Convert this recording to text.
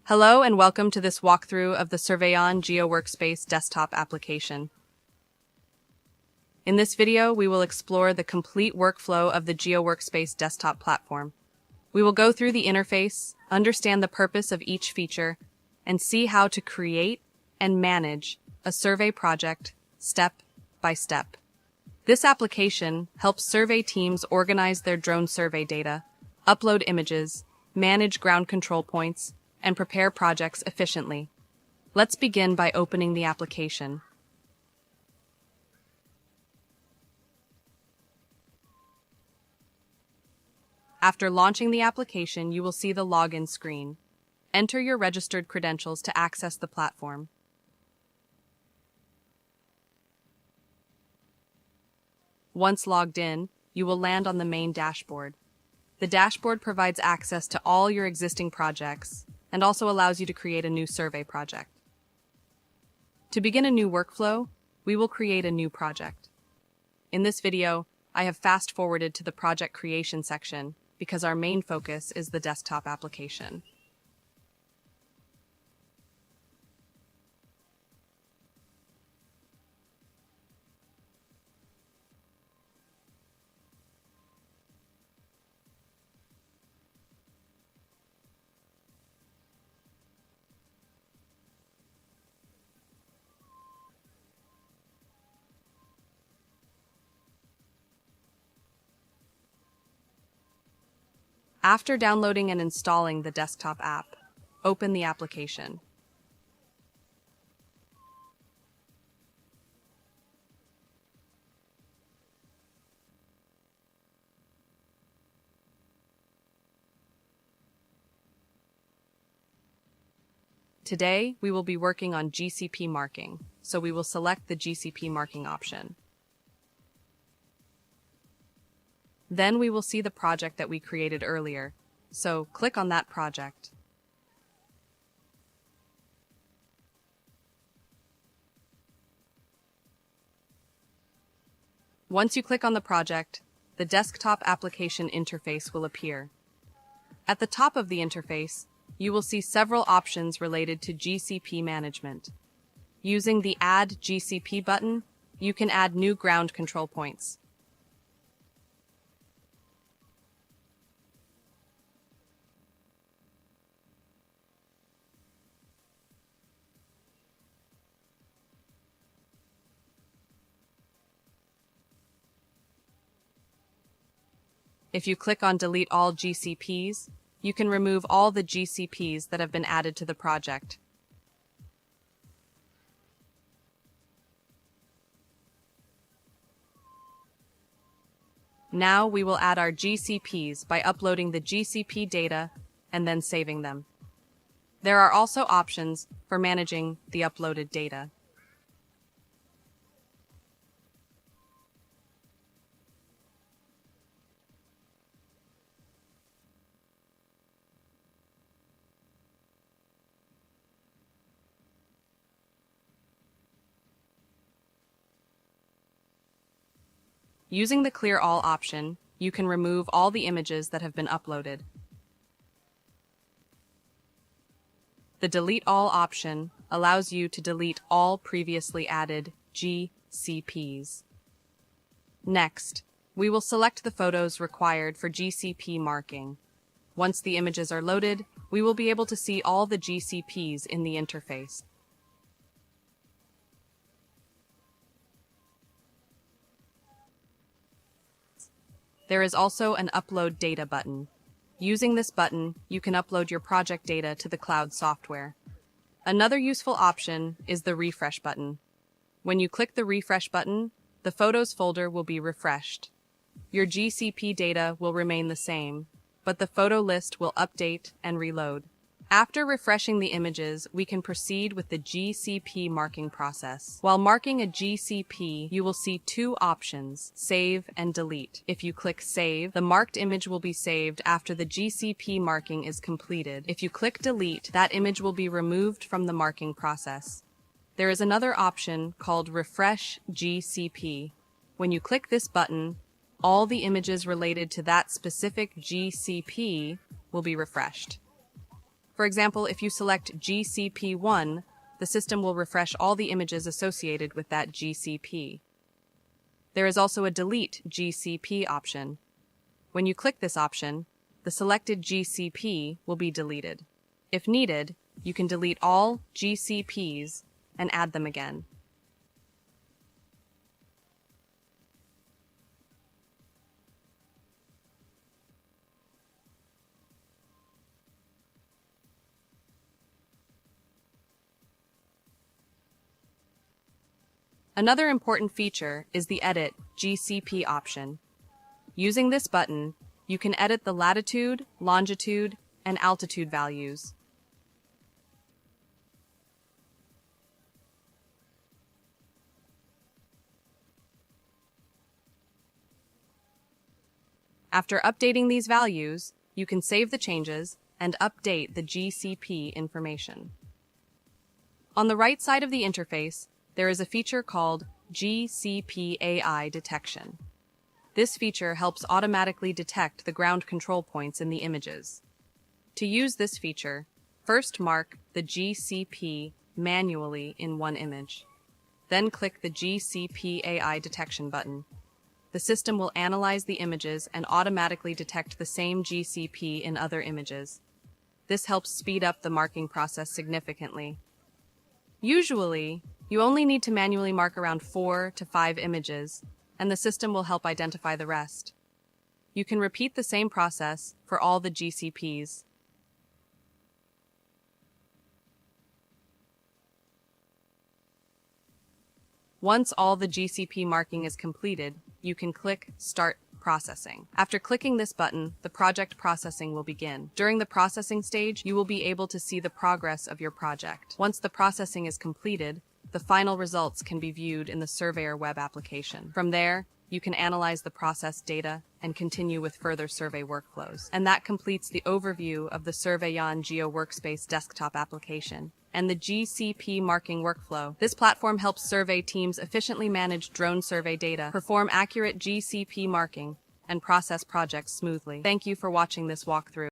Hello and welcome to this walkthrough of the Surveyaan GeoWorkspace Desktop Application. In this video, we will explore the complete workflow of the GeoWorkspace Desktop platform. We will go through the interface, understand the purpose of each feature, and see how to create and manage a survey project step by step. This application helps survey teams organize their drone survey data, upload images, manage ground control points, and prepare projects efficiently. Let's begin by opening the application. After launching the application, you will see the login screen. Enter your registered credentials to access the platform. Once logged in, you will land on the main dashboard. The dashboard provides access to all your existing projects and also allows you to create a new survey project. To begin a new workflow, we will create a new project. In this video, I have fast-forwarded to the project creation section because our main focus is the desktop application. After downloading and installing the desktop app, open the application. Today, we will be working on GCP Marking, so we will select the GCP Marking option. Then we will see the project that we created earlier, so click on that project. Once you click on the project, the desktop application interface will appear. At the top of the interface, you will see several options related to GCP management. Using the Add GCP button, you can add new ground control points. If you click on Delete All GCPs, you can remove all the GCPs that have been added to the project. Now we will add our GCPs by uploading the GCP data and then saving them. There are also options for managing the uploaded data. Using the Clear All option, you can remove all the images that have been uploaded. The Delete All option allows you to delete all previously added GCPs. Next, we will select the photos required for GCP marking. Once the images are loaded, we will be able to see all the GCPs in the interface. There is also an Upload Data button. Using this button, you can upload your project data to the cloud software. Another useful option is the Refresh button. When you click the Refresh button, the Photos folder will be refreshed. Your GCP data will remain the same, but the photo list will update and reload. After refreshing the images, we can proceed with the GCP marking process. While marking a GCP, you will see two options, Save and Delete. If you click Save, the marked image will be saved after the GCP marking is completed. If you click Delete, that image will be removed from the marking process. There is another option called Refresh GCP. When you click this button, all the images related to that specific GCP will be refreshed. For example, if you select GCP1, the system will refresh all the images associated with that GCP. There is also a Delete GCP option. When you click this option, the selected GCP will be deleted. If needed, you can delete all GCPs and add them again. Another important feature is the Edit GCP option. Using this button, you can edit the latitude, longitude, and altitude values. After updating these values, you can save the changes and update the GCP information. On the right side of the interface, there is a feature called GCP AI Detection. This feature helps automatically detect the ground control points in the images. To use this feature, first mark the GCP manually in one image. Then click the GCP AI Detection button. The system will analyze the images and automatically detect the same GCP in other images. This helps speed up the marking process significantly. Usually, you only need to manually mark around 4 to 5 images, and the system will help identify the rest. You can repeat the same process for all the GCPs. Once all the GCP marking is completed, you can click Start Processing. After clicking this button, the project processing will begin. During the processing stage, you will be able to see the progress of your project. Once the processing is completed, the final results can be viewed in the Surveyor web application. From there, you can analyze the processed data and continue with further survey workflows. And that completes the overview of the Surveyaan GeoWorkspace Desktop Application and the GCP Marking workflow. This platform helps survey teams efficiently manage drone survey data, perform accurate GCP marking, and process projects smoothly. Thank you for watching this walkthrough.